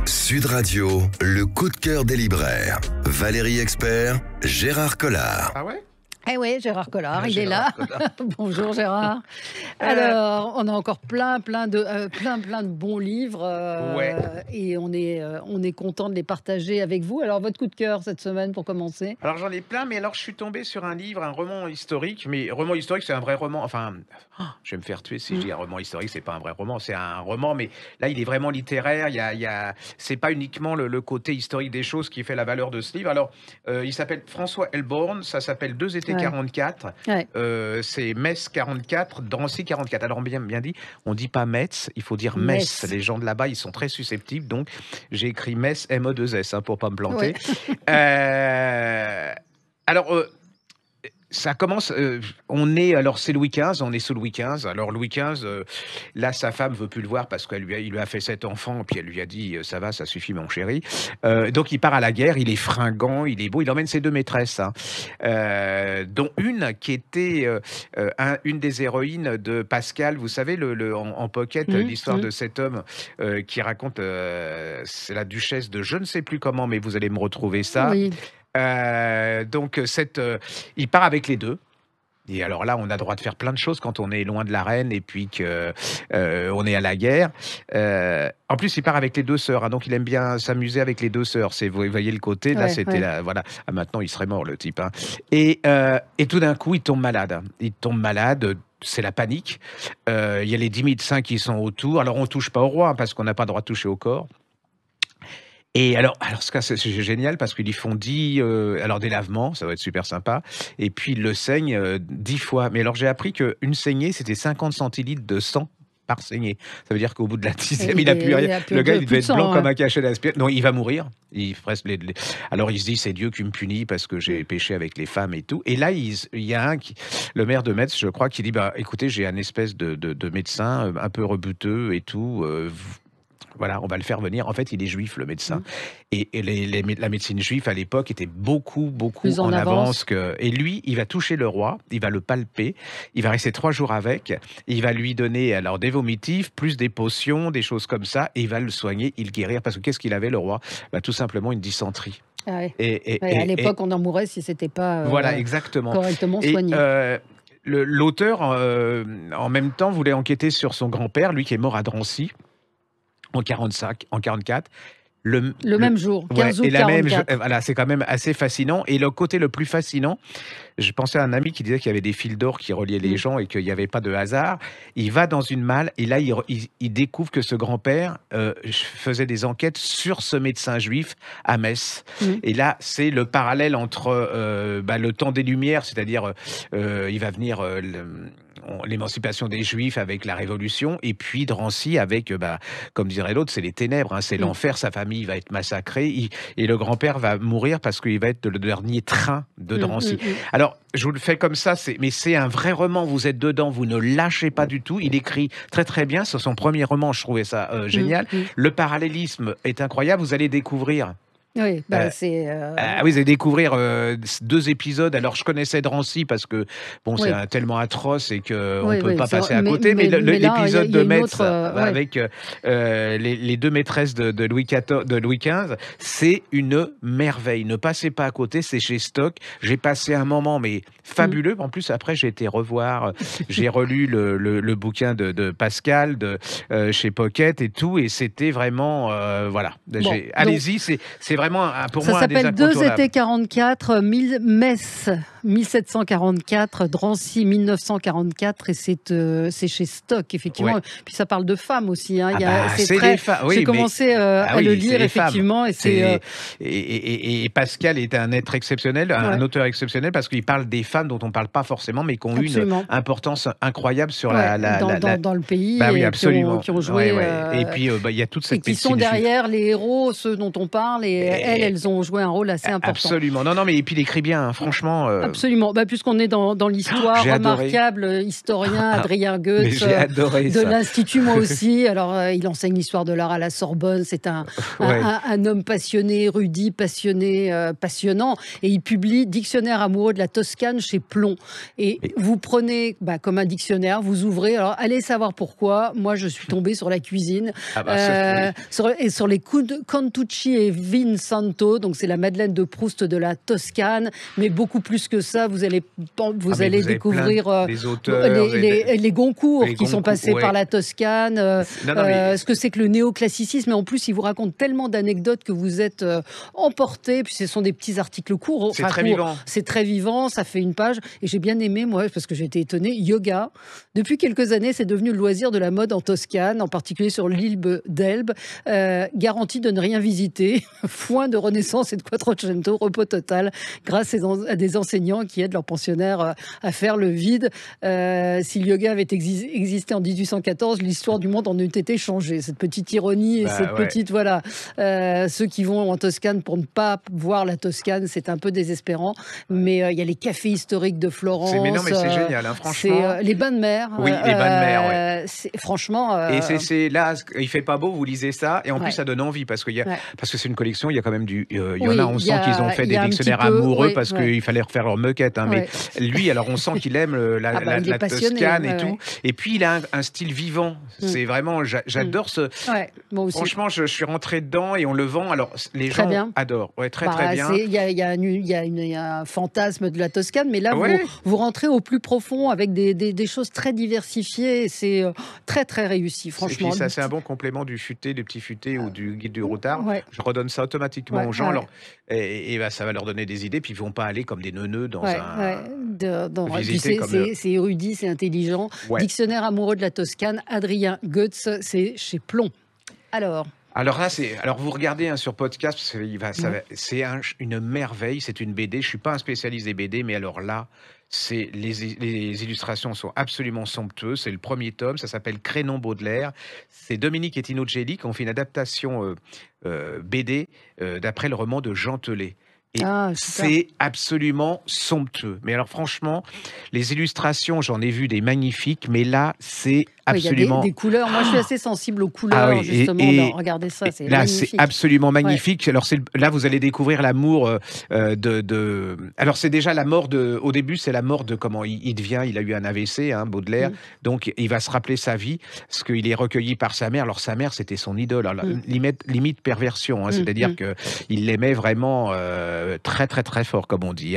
Sud Radio, le coup de cœur des libraires. Valérie Expert, Gérard Collard. Ah ouais? Eh oui, Gérard Collard, il Gérard est là. Collard. Bonjour Gérard. Alors, on a encore plein de bons livres Ouais. et on est content de les partager avec vous. Alors, votre coup de cœur cette semaine pour commencer? Alors j'en ai plein, mais alors je suis tombé sur un livre, un roman historique. Mais roman historique, c'est un vrai roman. Enfin, je vais me faire tuer si je dis un roman historique, c'est pas un vrai roman, c'est un roman. Mais là, il est vraiment littéraire. C'est pas uniquement le côté historique des choses qui fait la valeur de ce livre. Alors, il s'appelle François Elborn. Ça s'appelle Deux étés 44. Ouais. C'est Metz 44, Drancy 44. Alors bien dit, on dit pas Metz, il faut dire Metz. Metz. Les gens de là-bas, ils sont très susceptibles. Donc, j'ai écrit Metz M-E-2-S pour pas me planter. Ouais. Alors, ça commence. C'est Louis XV. On est sous Louis XV. Alors Louis XV, là, sa femme veut plus le voir parce qu'il lui a fait 7 enfants. Puis elle lui a dit, ça va, ça suffit, mon chéri. Donc il part à la guerre. Il est fringant, il est beau. Il emmène ses 2 maîtresses, hein, dont une qui était une des héroïnes de Pascal. Vous savez, en pocket, l'histoire de cet homme qui raconte. C'est la duchesse de je ne sais plus comment, mais vous allez me retrouver ça. Oui. Donc, il part avec les 2. Et alors là, on a droit de faire plein de choses quand on est loin de la reine et puis que on est à la guerre. En plus, il part avec les 2 sœurs, hein, donc il aime bien s'amuser avec les 2 sœurs. Vous voyez le côté, là, c'était voilà. Ah, maintenant, il serait mort, le type, hein. Et tout d'un coup, il tombe malade. C'est la panique. Il y a les 10 médecins qui sont autour. Alors, on touche pas au roi, hein, parce qu'on n'a pas le droit de toucher au corps. Et alors ce cas, c'est génial parce qu'ils lui font 10 des lavements, ça va être super sympa. Et puis ils le saignent 10 fois. Mais alors j'ai appris qu'une saignée, c'était 50 centilitres de sang par saignée. Ça veut dire qu'au bout de la 10e, il n'a plus rien. Le gars, il devait être blanc comme un cachet d'aspirine. Non, il va mourir. Alors il se dit, c'est Dieu qui me punit parce que j'ai péché avec les femmes et tout. Et là, il y a le maire de Metz, je crois, qui dit, écoutez, j'ai un espèce de médecin un peu rebuteux et tout. Voilà, on va le faire venir. En fait, il est juif, le médecin. Et la médecine juive, à l'époque, était beaucoup Plus en avance que... Et lui, il va toucher le roi, il va le palper, il va rester 3 jours avec, il va lui donner alors des vomitifs, plus des potions, des choses comme ça, et il va le soigner, il guérir. Parce que qu'est-ce qu'il avait, le roi? Tout simplement une dysenterie. Ah ouais. À l'époque, on en mourait si c'était pas voilà, exactement. correctement soigné. L'auteur, en même temps, voulait enquêter sur son grand-père, lui qui est mort à Drancy, en 44. Le même jour, 15 août 44. Voilà, c'est quand même assez fascinant. Et le côté le plus fascinant, je pensais à un ami qui disait qu'il y avait des fils d'or qui reliaient les gens et qu'il n'y avait pas de hasard. Il va dans une malle et là, il découvre que ce grand-père faisait des enquêtes sur ce médecin juif à Metz. Et là, c'est le parallèle entre le temps des Lumières, c'est-à-dire il va venir... l'émancipation des Juifs avec la Révolution, et puis Drancy avec, comme dirait l'autre, c'est les ténèbres, hein, c'est l'enfer, sa famille va être massacrée, et le grand-père va mourir parce qu'il va être le dernier train de Drancy. Alors, je vous le fais comme ça, mais c'est un vrai roman, vous êtes dedans, vous ne lâchez pas du tout, il écrit très très bien, c'est son premier roman, je trouvais ça génial. Le parallélisme est incroyable, vous allez découvrir... Oui, c'est... oui, vous allez découvrir 2 épisodes. Alors, je connaissais Drancy parce que, c'est tellement atroce et qu'on ne peut pas passer à côté. Mais l'épisode de Metz avec les 2 maîtresses de Louis XV, c'est une merveille. Ne passez pas à côté, c'est chez Stock. J'ai passé un moment, mais fabuleux. En plus, après, j'ai été revoir, j'ai relu le bouquin de Pascal chez Pocket et tout. Et c'était vraiment... voilà. Bon, allez-y, c'est vraiment pour moi un des incontournables. Ça s'appelle 2 étés 44, Metz 1744, Drancy 1944, et c'est chez Stock, effectivement. Ouais. Puis ça parle de femmes aussi. Hein. J'ai commencé à le lire, effectivement. Et Pascal est un être exceptionnel, un auteur exceptionnel, parce qu'il parle des femmes dont on ne parle pas forcément, mais qui ont eu une importance incroyable sur dans le pays, oui, absolument. Qui ont joué. Et puis, il y a toute cette et qui sont derrière les héros, ceux dont on parle, et elles ont joué un rôle assez important. Absolument. Non, mais et puis il écrit bien, hein, franchement. Absolument. Puisqu'on est dans l'histoire, remarquable historien Adrien Goetz de l'Institut, moi aussi. Alors, il enseigne l'histoire de l'art à la Sorbonne. C'est un homme passionné, érudit, passionné, passionnant. Et il publie Dictionnaire amoureux de la Toscane chez Plomb. Et vous prenez comme un dictionnaire, vous ouvrez. Alors, allez savoir pourquoi. Moi, je suis tombée sur la cuisine. Sur les Contucci et Vinsanto. Donc, c'est la Madeleine de Proust de la Toscane. Mais beaucoup plus que ça, vous allez découvrir les auteurs, les Goncourt qui sont passés par la Toscane, ce que c'est que le néoclassicisme. Et en plus, il vous raconte tellement d'anecdotes que vous êtes emporté. Puis ce sont des petits articles courts. C'est très vivant. C'est très vivant, ça fait une page. Et j'ai bien aimé, moi, parce que j'ai été étonnée, yoga. Depuis quelques années, c'est devenu le loisir de la mode en Toscane, en particulier sur l'île d'Elbe. Garantie de ne rien visiter. Foin de Renaissance et de Quattrocento, repos total, grâce à des enseignants qui aident leurs pensionnaires à faire le vide. Si le yoga avait existé en 1814, l'histoire du monde en eût été changée. Cette petite ironie et petite, ceux qui vont en Toscane pour ne pas voir la Toscane, c'est un peu désespérant. Mais il y a les cafés historiques de Florence. Mais c'est génial, hein, franchement. C'est les bains de mer. Oui, les bains de mer, franchement. Et c'est là, il fait pas beau, vous lisez ça, et en plus ça donne envie parce que c'est une collection, il y a quand même il y en a, on sent qu'ils ont fait des dictionnaires amoureux parce qu'il fallait refaire leur moquette. Hein, mais lui, alors on sent qu'il aime la Toscane et tout. Et puis il a un style vivant. C'est vraiment, j'adore ce. Moi aussi. Franchement, je suis rentré dedans et on le vend. Alors les gens adorent. Très bien. Il y a un fantasme de la Toscane, mais là vous rentrez au plus profond avec des choses très diversifiées. C'est très très réussi, franchement. Et puis ça, c'est un bon complément du petit futé ou du guide du routard. Je redonne ça automatiquement aux gens. Alors, et ça va leur donner des idées. Puis ils vont pas aller comme des neuneux dans c'est érudit, c'est intelligent. Dictionnaire amoureux de la Toscane, Adrien Goetz, c'est chez Plomb. Alors là, vous regardez sur podcast, c'est une merveille, c'est une BD. Je suis pas un spécialiste des BD, mais alors là, les illustrations sont absolument somptueuses. C'est le premier tome, ça s'appelle Crénon Baudelaire. C'est Dominique et Tino Gelli qui ont fait une adaptation BD d'après le roman de Jean Telet. Et c'est absolument somptueux. Mais alors franchement, les illustrations, j'en ai vu des magnifiques, mais là, c'est absolument... Il y a des couleurs. Moi, je suis assez sensible aux couleurs, justement. Regardez ça, c'est là, magnifique. C'est absolument magnifique. Alors là, vous allez découvrir l'amour Alors, c'est déjà la mort de... Au début, c'est la mort de comment il devient... Il a eu un AVC, Baudelaire. Donc, il va se rappeler sa vie, parce qu'il est recueilli par sa mère. Alors, sa mère, c'était son idole. Alors, limite perversion. C'est-à-dire qu'il l'aimait vraiment... très très très fort comme on dit.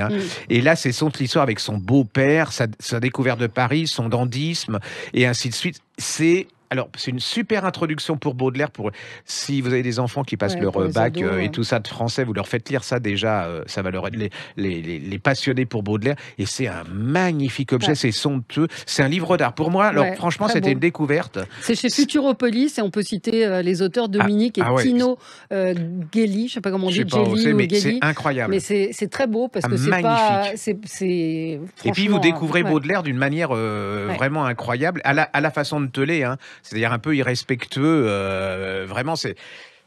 Et là c'est son histoire avec son beau-père, sa découverte de Paris, son dandysme et ainsi de suite. C'est une super introduction pour Baudelaire. Si vous avez des enfants qui passent leur bac et tout ça de français, vous leur faites lire ça déjà, ça va les passionner pour Baudelaire. Et c'est un magnifique objet, c'est somptueux. C'est un livre d'art. Pour moi, alors franchement, c'était une découverte. C'est chez Futuropolis et on peut citer les auteurs Dominique et Tino Gelli. Je sais pas comment on dit, Gelli ou Gelli. C'est incroyable. Mais c'est très beau parce que c'est et puis vous découvrez Baudelaire d'une manière vraiment incroyable, à la façon de Telet. C'est-à-dire un peu irrespectueux, vraiment c'est...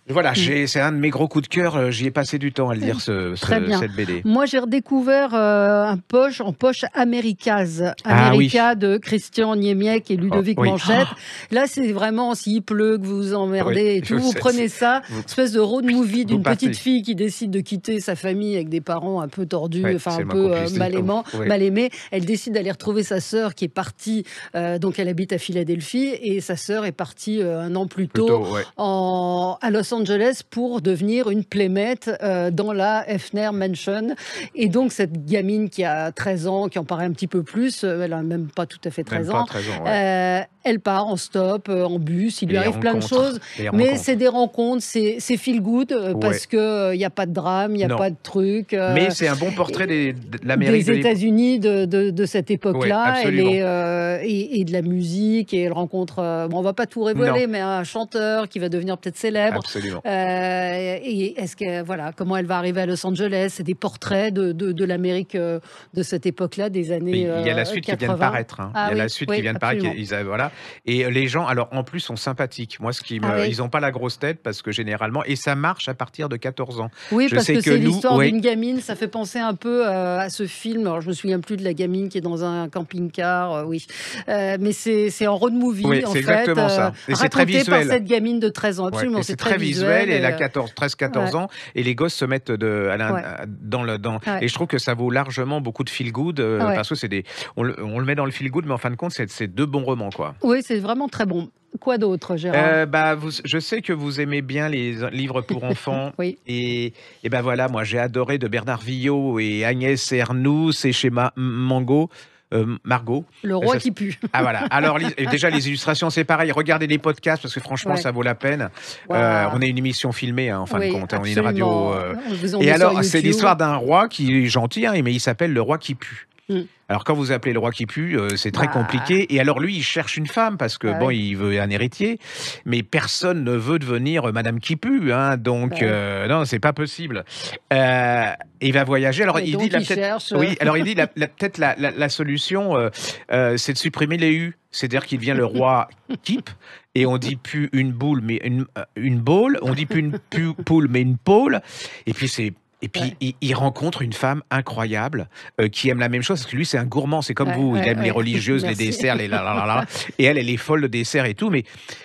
Voilà, c'est un de mes gros coups de cœur. J'y ai passé du temps à le lire, cette BD. Moi, j'ai redécouvert en poche Americas, de Christian Niemiec et Ludovic Manchette. Là, c'est vraiment, s'il pleut, que vous vous emmerdez et tout, vous prenez ça, espèce de road movie d'une petite fille qui décide de quitter sa famille avec des parents un peu tordus, un peu mal aimés. Elle décide d'aller retrouver sa sœur qui est partie, donc elle habite à Philadelphie, et sa sœur est partie un an plus tôt à Los Angeles pour devenir une playmate dans la Hefner Mansion. Et donc, cette gamine qui a 13 ans, qui en paraît un petit peu plus, elle n'a même pas tout à fait 13 ans, elle part en stop, en bus, il lui arrive plein de choses, mais c'est des rencontres, c'est feel good, parce qu'il n'y a pas de drame, il n'y a pas de truc. Mais c'est un bon portrait de l'Amérique des États-Unis de cette époque-là, et de la musique, et elle rencontre, on ne va pas tout révéler, mais un chanteur qui va devenir peut-être célèbre. Absolument. Et comment elle va arriver à Los Angeles, c'est des portraits de l'Amérique de cette époque-là, des années 80. Il y a la suite qui vient de paraître. Il y a la suite qui vient de paraître. Et les gens, alors en plus, sont sympathiques. Moi, ils n'ont pas la grosse tête parce que généralement, et ça marche à partir de 14 ans. Oui, parce que c'est l'histoire d'une gamine. Ça fait penser un peu à ce film. Alors, je me souviens plus de la gamine qui est dans un camping-car. Oui, mais c'est en road movie. Oui, c'est exactement ça. Et c'est très visuel. Par cette gamine de 13 ans. Absolument, c'est très visuel. Et elle a 13-14 ans. Et les gosses se mettent dans le. Et je trouve que ça vaut largement beaucoup de feel good parce que on le met dans le feel good, mais en fin de compte, c'est 2 bons romans, quoi. Oui, c'est vraiment très bon. Quoi d'autre, Gérard? Je sais que vous aimez bien les livres pour enfants. Oui. Et ben voilà, moi j'ai adoré de Bernard Villot et Agnès Ernoux, c'est chez Margot. Le roi qui pue. Ah voilà. Alors déjà les illustrations c'est pareil. Regardez les podcasts parce que franchement ça vaut la peine. Wow. On est une émission filmée en fin de compte. Absolument. On est une radio. Et alors c'est l'histoire d'un roi qui est gentil, mais il s'appelle le roi qui pue. Alors quand vous appelez le roi qui pue, c'est très compliqué. Et alors lui, il cherche une femme parce que il veut un héritier, mais personne ne veut devenir Madame qui pue, hein. Donc non, c'est pas possible. Il va voyager. Alors il dit peut-être la solution, c'est de supprimer les U. C'est-à-dire qu'il devient le roi Kip et on dit plus une boule mais une boule. On dit plus une poule mais une pôle. Et puis il rencontre une femme incroyable qui aime la même chose, parce que lui, c'est un gourmand, c'est comme vous, il aime les religieuses, les desserts, les et elle est folle de desserts et tout, mais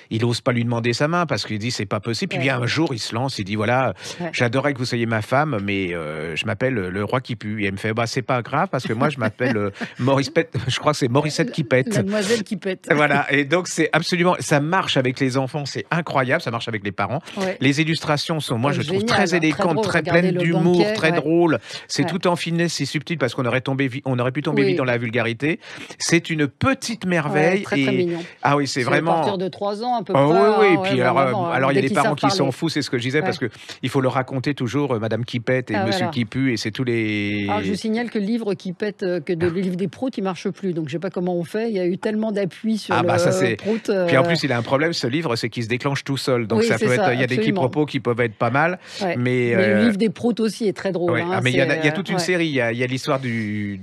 il n'ose pas lui demander sa main, parce qu'il dit, c'est pas possible. Puis bien un jour, il se lance, il dit, voilà, j'adorerais que vous soyez ma femme, mais je m'appelle le roi qui pue. Et elle me fait, c'est pas grave, parce que moi, je m'appelle je crois que c'est Morissette qui pète. Mademoiselle qui pète. Voilà, et donc c'est absolument, ça marche avec les enfants, c'est incroyable, ça marche avec les parents. Les illustrations sont, moi, je trouve très élégantes, très pleines d'humour. Très drôle, c'est tout en finesse, c'est subtil parce qu'on aurait pu tomber vite dans la vulgarité. C'est une petite merveille. Très mignon. Ah oui, c'est vraiment. À partir de 3 ans, à peu près. Oui, et puis alors il y a des parents qui s'en foutent, c'est ce que je disais, parce que il faut leur raconter toujours Madame qui pète et Monsieur qui pue, et c'est tous les. Alors je vous signale que le livre qui pète, que le livre des proutes, il marche plus. Donc je sais pas comment on fait. Il y a eu tellement d'appui sur le prout. Puis en plus, il a un problème, ce livre, c'est qu'il se déclenche tout seul. Donc ça peut être. Il y a des quiproquos qui peuvent être pas mal, mais le livre des proutes aussi est très drôle. Mais il y a toute une série. Il y a l'histoire du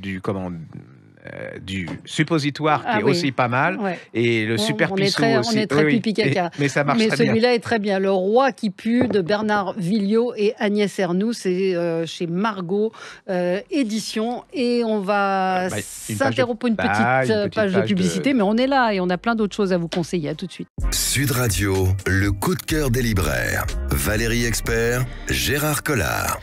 suppositoire qui est aussi pas mal, et le super pissou aussi. On est très pipi caca. Mais ça marche très bien. Mais celui-là est très bien. Le roi qui pue de Bernard Villot et Agnès Ernoux, c'est chez Margot Édition, et on va s'interrompre une petite page de publicité, mais on est là et on a plein d'autres choses à vous conseiller. À tout de suite. Sud Radio, le coup de cœur des libraires. Valérie Expert, Gérard Collard.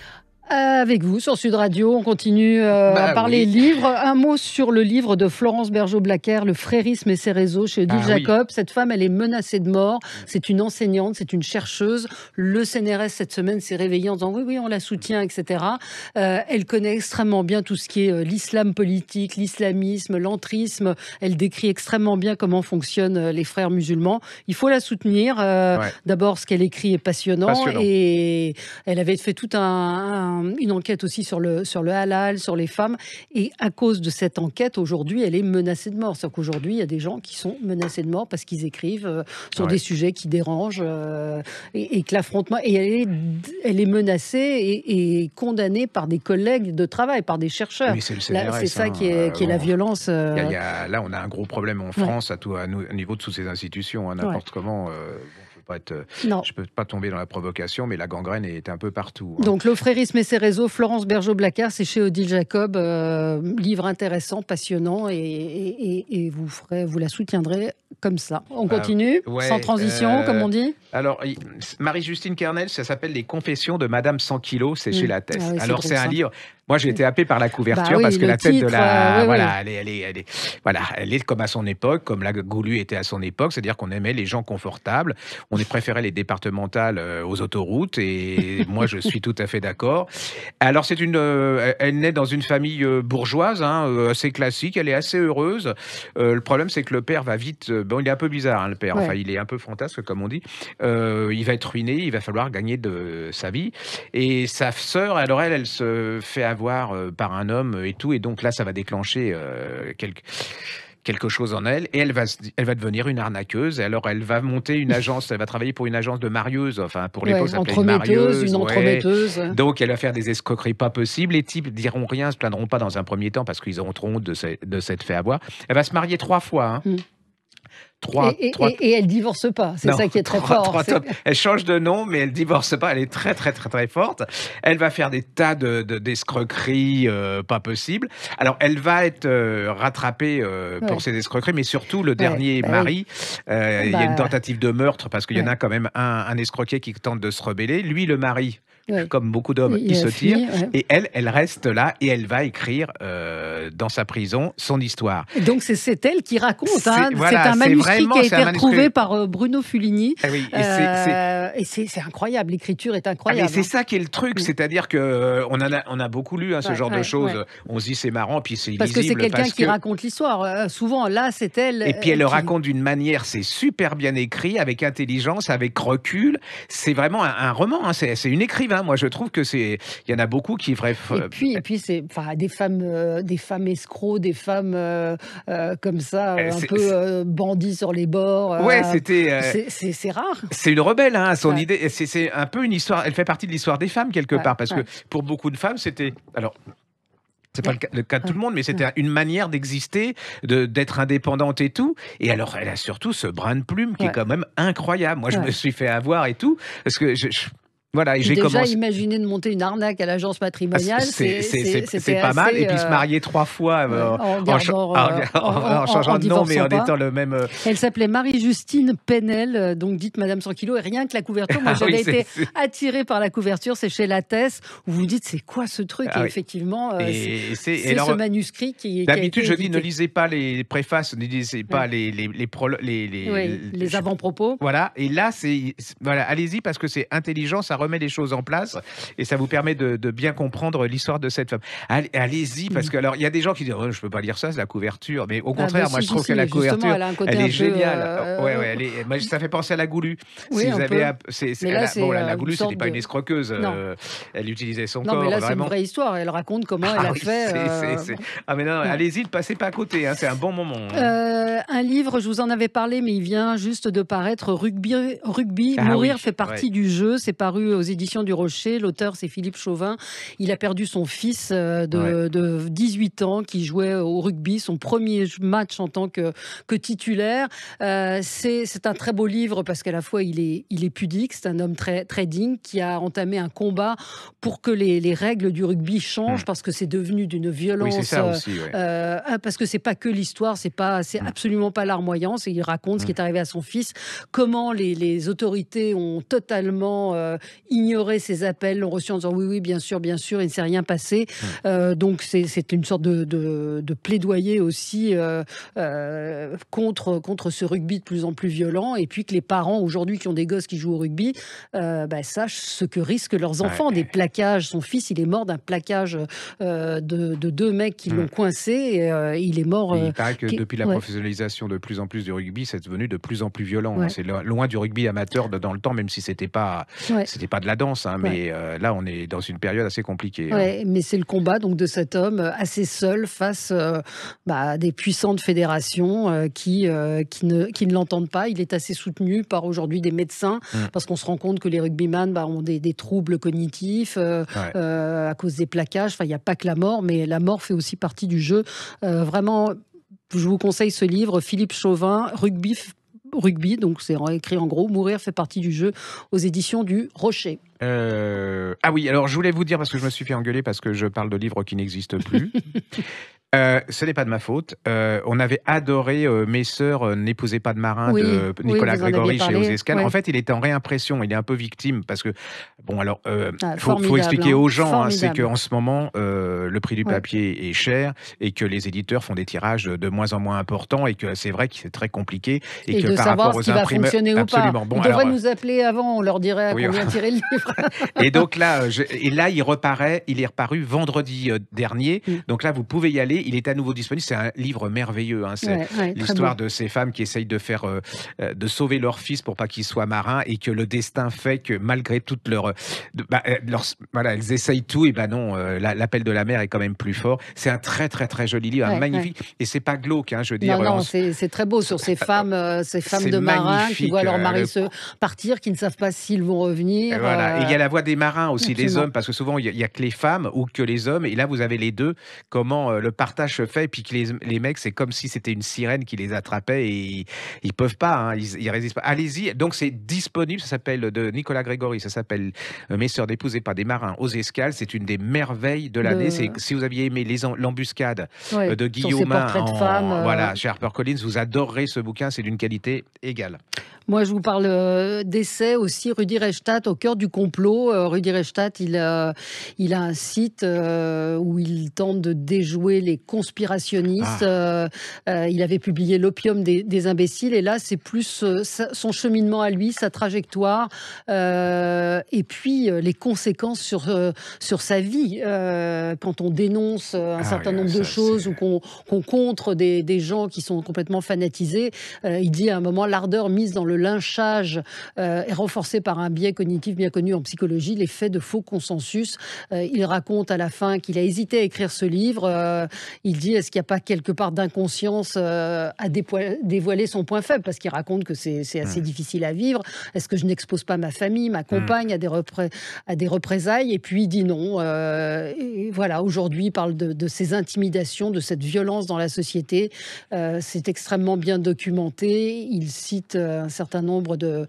Avec vous sur Sud Radio, on continue à parler livres. Un mot sur le livre de Florence Bergeaud-Blacker, Le frérisme et ses réseaux, chez Odile Jacob. Cette femme, elle est menacée de mort. C'est une enseignante, c'est une chercheuse. Le CNRS, cette semaine, s'est réveillé en disant oui, on la soutient, etc. Elle connaît extrêmement bien tout ce qui est l'islam politique, l'islamisme, l'entrisme. Elle décrit extrêmement bien comment fonctionnent les frères musulmans. Il faut la soutenir. D'abord, ce qu'elle écrit est passionnant. Et elle avait fait tout une enquête aussi sur le halal, sur les femmes. Et à cause de cette enquête, aujourd'hui, elle est menacée de mort. C'est-à-dire qu'aujourd'hui, il y a des gens qui sont menacés de mort parce qu'ils écrivent sur des sujets qui dérangent et que l'affrontement... Et elle est menacée et condamnée par des collègues de travail, par des chercheurs. Oui, c'est le CNRS, c'est ça qui est la violence. Là, on a un gros problème en France au niveau de toutes ces institutions. N'importe comment... je ne peux pas tomber dans la provocation, mais la gangrène est un peu partout. Donc, Le frérisme et ses réseaux, Florence Bergeaud-Blacker, c'est chez Odile Jacob. Livre intéressant, passionnant, et vous la soutiendrez comme ça. On continue, sans transition, comme on dit. Alors, Marie-Justine Kernel, ça s'appelle Les Confessions de Madame 100 kilos, c'est chez Lattès. Alors, c'est un livre... Moi, j'ai été happé par la couverture parce que la tête de la... Elle est comme à son époque, comme la Goulue était à son époque, c'est-à-dire qu'on aimait les gens confortables, on préférait les départementales aux autoroutes, et moi, je suis tout à fait d'accord. Alors, elle naît dans une famille bourgeoise, assez classique, elle est assez heureuse. Le problème, c'est que le père va vite... il est un peu bizarre, le père, enfin, il est un peu fantasque, comme on dit. Il va être ruiné, il va falloir gagner de sa vie. Et sa sœur, alors elle se fait avoir par un homme et tout, et donc là ça va déclencher quelque chose en elle, et elle va devenir une arnaqueuse. Et alors elle va monter une agence, elle va travailler pour une agence de marieuses, enfin pour l'époque ça s'appelait une entremetteuse. Donc elle va faire des escroqueries pas possibles, les types diront rien, se plaindront pas dans un premier temps parce qu'ils auront trop honte de s'être fait avoir. Elle va se marier 3 fois, Et elle divorce pas, c'est ça qui est très fort. Elle change de nom, mais elle divorce pas. Elle est très très très très forte. Elle va faire des tas d'escroqueries pas possibles. Alors elle va être rattrapée pour ses escroqueries, mais surtout le dernier mari. Il y a une tentative de meurtre parce qu'il y en a quand même un escroquet qui tente de se rebeller. Lui, le mari. Comme beaucoup d'hommes, il se tire. Et elle reste là et elle va écrire dans sa prison son histoire. Et donc c'est elle qui raconte. C'est un manuscrit qui a été retrouvé par Bruno Fulini. Et c'est incroyable, l'écriture est incroyable. C'est ça qui est le truc, c'est-à-dire qu'on a beaucoup lu ce genre de choses. On se dit c'est marrant, puis c'est illisible. Parce que c'est quelqu'un qui raconte l'histoire. Souvent, là, c'est elle. Et puis elle le raconte d'une manière, c'est super bien écrit, avec intelligence, avec recul. C'est vraiment un roman, c'est une écrivain. Moi, je trouve que il y en a beaucoup qui feraient. Et puis c'est des femmes escrocs, des femmes comme ça, un peu bandits sur les bords. C'est rare. C'est une rebelle, son idée. C'est un peu une histoire. Elle fait partie de l'histoire des femmes quelque part, parce que pour beaucoup de femmes, c'était c'est pas le cas de tout le monde, mais c'était une manière d'exister, d'être indépendante et tout. Et alors, elle a surtout ce brin de plume qui est quand même incroyable. Moi, je me suis fait avoir et tout, parce que voilà, j'ai déjà imaginé de monter une arnaque à l'agence matrimoniale. C'est pas mal. Et puis se marier 3 fois en changeant de nom, mais en étant le même. Elle s'appelait Marie-Justine Penel, donc dite Madame 100 kilos. Et rien que la couverture, moi j'avais été attirée par la couverture. C'est chez Lattès où vous vous dites c'est quoi ce truc. Et effectivement, c'est ce manuscrit qui. D'habitude, je dis ne lisez pas les préfaces, ne lisez pas les avant-propos. Voilà. Et là, allez-y parce que c'est intelligent, ça remet les choses en place et ça vous permet de bien comprendre l'histoire de cette femme. Allez-y, parce que alors il y a des gens qui disent je peux pas lire ça, c'est la couverture, mais au contraire, moi je trouve que la couverture, elle est géniale. Moi, ça fait penser à la Goulue. Oui, la Goulue, c'était pas une escroqueuse, elle utilisait son corps. Non, mais là c'est une vraie histoire. Elle raconte comment elle a fait. Ah mais non, allez-y, ne passez pas à côté. C'est un bon moment. Un livre, je vous en avais parlé, mais il vient juste de paraître. Rugby, mourir fait partie du jeu. C'est paru aux éditions du Rocher. L'auteur, c'est Philippe Chauvin. Il a perdu son fils de 18 ans qui jouait au rugby, son premier match en tant que titulaire. C'est un très beau livre parce qu'à la fois, il est pudique. C'est un homme très, très digne qui a entamé un combat pour que les règles du rugby changent parce que c'est devenu d'une violence. Oui, c'est ça aussi, parce que c'est pas que l'histoire, c'est absolument pas larmoyance. Et il raconte ce qui est arrivé à son fils, comment les autorités ont totalement ignorer ces appels, l'ont reçu en disant oui, bien sûr, il ne s'est rien passé. Donc c'est une sorte de plaidoyer aussi contre ce rugby de plus en plus violent, et puis que les parents aujourd'hui qui ont des gosses qui jouent au rugby sachent ce que risquent leurs enfants. Des plaquages, son fils il est mort d'un plaquage de 2 mecs qui l'ont coincé, et il est mort. Il paraît que depuis la professionnalisation de plus en plus du rugby, c'est devenu de plus en plus violent. C'est loin du rugby amateur dans le temps, même si c'était pas de la danse, mais là on est dans une période assez compliquée. Mais c'est le combat donc de cet homme assez seul face à des puissantes fédérations qui ne l'entendent pas. Il est assez soutenu par aujourd'hui des médecins parce qu'on se rend compte que les rugbyman ont des troubles cognitifs à cause des plaquages. Enfin, il n'y a pas que la mort, mais la mort fait aussi partie du jeu. Vraiment, je vous conseille ce livre, Philippe Chauvin, Rugby, donc c'est écrit en gros, mourir fait partie du jeu, aux éditions du Rocher. Ah oui, alors je voulais vous dire, parce que je me suis fait engueuler parce que je parle de livres qui n'existent plus. Ce n'est pas de ma faute. On avait adoré Mes sœurs n'épousaient pas de marin de Nicolas Grégory chez Osescan. En fait, il était en réimpression. Il est un peu victime parce que, faut expliquer aux gens, c'est qu'en ce moment, le prix du papier est cher et que les éditeurs font des tirages de moins en moins importants et que c'est vrai que c'est très et que de par savoir rapport ce qui aux va imprimeurs, fonctionner ou pas. Bon, ils devraient nous appeler avant, on leur dirait à combien tirer le livre. Et donc là, il est reparu vendredi dernier. Donc là, vous pouvez y aller. Il est à nouveau disponible. C'est un livre merveilleux. C'est l'histoire de ces femmes qui essayent de sauver leur fils pour pas qu'il soit marin, et que le destin fait que malgré toutes elles essayent tout, et non, l'appel de la mer est quand même plus fort. C'est un très très très joli livre, magnifique. Et c'est pas glauque, je veux dire. Non, c'est très beau sur ces femmes de marins qui voient leur mari se partir, qui ne savent pas s'ils vont revenir. Voilà. Et il y a la voix des marins aussi, des hommes, parce que souvent il y a que les femmes ou que les hommes. Et là, vous avez les deux. Comment le partage se fait, et puis que les mecs, c'est comme si c'était une sirène qui les attrapait, et ils peuvent pas, hein, ils résistent pas. Allez-y, donc c'est disponible, ça s'appelle, de Nicolas Grégory, ça s'appelle Mes sœurs d'épousés par des marins aux escales. C'est une des merveilles de l'année. Si vous aviez aimé l'embuscade de Guillaume voilà, chez HarperCollins, vous adorerez ce bouquin, c'est d'une qualité égale. Moi, je vous parle d'essai aussi. Rudi Reichstadt, au cœur du complot. Rudi Reichstadt, il a un site où il tente de déjouer les conspirationnistes. Il avait publié L'opium des imbéciles. Et là, c'est plus son cheminement à lui, sa trajectoire, et puis les conséquences sur sa vie. Quand on dénonce un certain nombre de choses, ou qu'on contre des gens qui sont complètement fanatisés, il dit à un moment, l'ardeur mise dans le lynchage est renforcée par un biais cognitif bien connu en psychologie, l'effet de faux consensus. Il raconte à la fin qu'il a hésité à écrire ce livre. Il dit, est-ce qu'il n'y a pas quelque part d'inconscience à dévoiler son point faible, parce qu'il raconte que c'est assez difficile à vivre. Est-ce que je n'expose pas ma famille, ma compagne à des représailles? Et puis il dit non. Et voilà, aujourd'hui, il parle de ces intimidations, de cette violence dans la société. C'est extrêmement bien documenté. Il cite un certain nombre de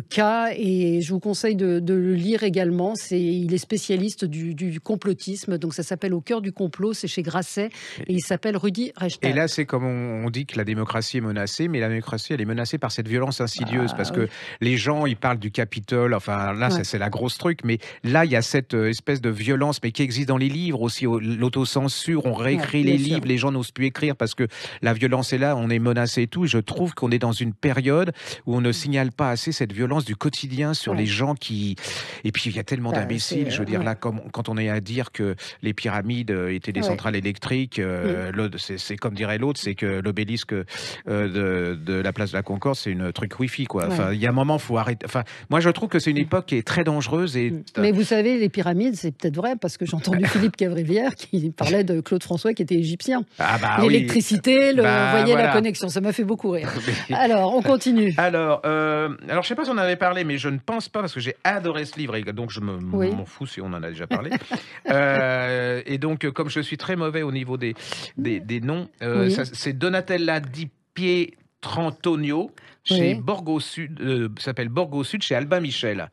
cas, et je vous conseille de le lire également. Il est spécialiste du complotisme, donc ça s'appelle Au cœur du complot, c'est chez Grasset, et il s'appelle Rudi Reichstadt. Et là, c'est comme on dit que la démocratie est menacée, mais la démocratie, elle est menacée par cette violence insidieuse, parce que les gens, ils parlent du Capitole, enfin là, c'est la grosse truc, mais là, il y a cette espèce de violence, mais qui existe dans les livres aussi, l'autocensure, on réécrit les livres, les gens n'osent plus écrire parce que la violence est là, on est menacé et tout. Je trouve qu'on est dans une période où on ne signale pas assez cette violence du quotidien sur les gens qui... Et puis, il y a tellement d'imbéciles. Je veux dire, là, quand on est à dire que les pyramides étaient des centrales électriques, c'est comme dirait l'autre, c'est que l'obélisque de la place de la Concorde, c'est une truc Wi-Fi, quoi. Enfin, il y a un moment, il faut arrêter. Enfin, moi, je trouve que c'est une époque qui est très dangereuse. Mais vous savez, les pyramides, c'est peut-être vrai, parce que j'ai entendu Philippe Cavrivière qui parlait de Claude François, qui était égyptien. L'électricité, vous voyez la connexion, ça m'a fait beaucoup rire. Alors, on continue. Alors, je ne sais pas si on en avait parlé, mais je ne pense pas, parce que j'ai adoré ce livre, et donc je m'en fous si on en a déjà parlé. Et donc, comme je suis très mauvais au niveau des noms, c'est Donatella Di Pietrantonio, chez Borgo Sud, s'appelle Borgo Sud, chez Albin Michel.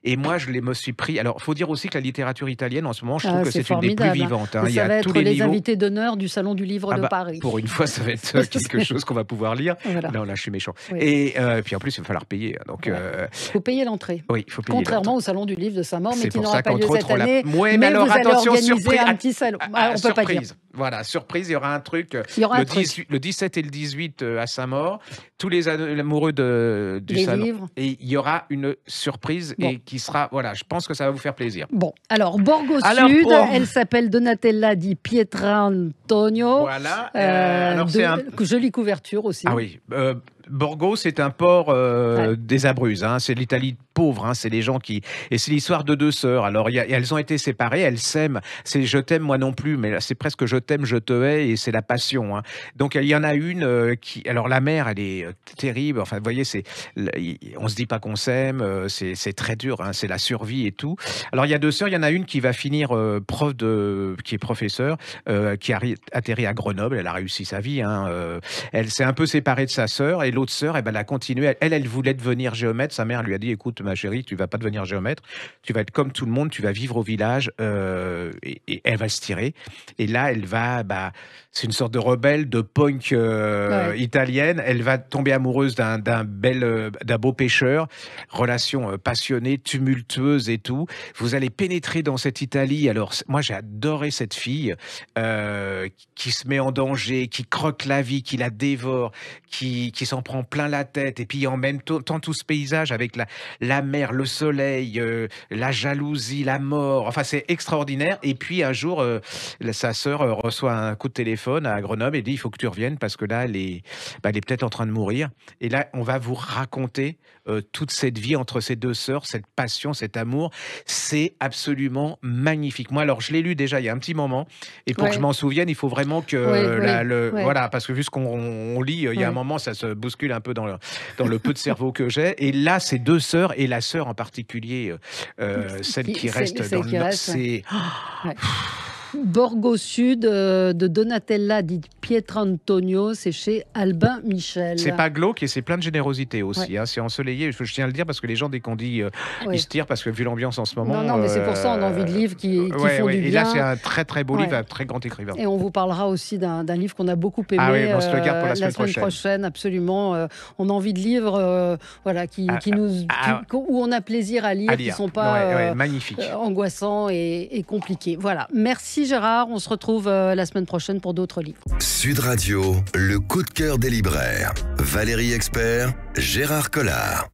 Et moi, je me suis pris... Alors, il faut dire aussi que la littérature italienne, en ce moment, je trouve que c'est une des plus vivantes. Hein. Ça va être les invités d'honneur du Salon du Livre de Paris. Pour une fois, ça va être quelque chose qu'on va pouvoir lire. Voilà. Non, là, je suis méchant. Oui. Et puis, en plus, il va falloir payer. Donc, faut payer l'entrée. Oui, il faut payer. Contrairement au Salon du Livre de Saint-Maur, mais qui n'aura pas lieu cette année. Oui, mais alors, attention, surprise. Un petit salon. On peut pas dire. Voilà, surprise, il y aura un truc. Le 17 et le 18 à Saint-Maur. Tous les amoureux du salon. Livres. Et il y aura une surprise et qui sera... Voilà, je pense que ça va vous faire plaisir. Bon, alors, Borgo Sud, elle s'appelle Donatella Di Pietrantonio. Voilà. Jolie couverture aussi. Ah oui. Borgo, c'est un port des Abruzzes. Hein. C'est l'Italie pauvre. Hein. C'est les gens qui... Et c'est l'histoire de deux sœurs. Alors, elles ont été séparées. Elles s'aiment. C'est je t'aime, moi non plus. Mais c'est presque je t'aime, je te hais. Et c'est la passion. Hein. Donc, il y en a une qui... Alors, la mère, elle est terrible. Enfin, vous voyez, on se dit pas qu'on s'aime. C'est très dur. Hein. C'est la survie et tout. Alors, il y a deux sœurs. Il y en a une qui va finir qui est professeure, qui atterrit à Grenoble. Elle a réussi sa vie. Hein. Elle s'est un peu séparée de sa sœur. Et l'autre sœur, elle a continué. Elle voulait devenir géomètre. Sa mère lui a dit, écoute, ma chérie, tu vas pas devenir géomètre. Tu vas être comme tout le monde. Tu vas vivre au village. Et elle va se tirer. Et là, elle va... c'est une sorte de rebelle, de punk italienne. Elle va tomber amoureuse d'un beau pêcheur. Relation passionnée, tumultueuse et tout. Vous allez pénétrer dans cette Italie. Alors, moi, j'ai adoré cette fille qui se met en danger, qui croque la vie, qui la dévore, qui s'en prend plein la tête, et puis en même temps tout ce paysage avec la mer, le soleil, la jalousie, la mort, enfin c'est extraordinaire. Et puis un jour, sa sœur reçoit un coup de téléphone à Grenoble et dit il faut que tu reviennes parce que là elle est peut-être en train de mourir. Et là on va vous raconter toute cette vie entre ces deux sœurs, cette passion, cet amour. C'est absolument magnifique. Moi alors je l'ai lu déjà il y a un petit moment, et pour que je m'en souvienne il faut vraiment que voilà, parce que vu ce qu'on lit, il y a un moment ça se bouscule un peu dans le peu de cerveau que j'ai. Et là, ces deux sœurs, et la sœur en particulier, celle qui reste dans le Nord, c'est... Borgo Sud de Donatella di Pietrantonio, c'est chez Albin Michel. C'est pas glauque et c'est plein de générosité aussi. C'est ensoleillé. Je tiens à le dire parce que les gens, dès qu'on dit ils se tirent, parce que vu l'ambiance en ce moment. Non, mais c'est pour ça on a envie de livres qui font du bien. Et là, c'est un très très beau livre, un très grand écrivain. Et on vous parlera aussi d'un livre qu'on a beaucoup aimé. On se le garde pour la semaine prochaine. Absolument. On a envie de livres où on a plaisir à lire, qui ne sont pas angoissants et compliqués. Voilà. Merci Gérard. On se retrouve la semaine prochaine pour d'autres livres. Sud Radio, le coup de cœur des libraires. Valérie Expert, Gérard Collard.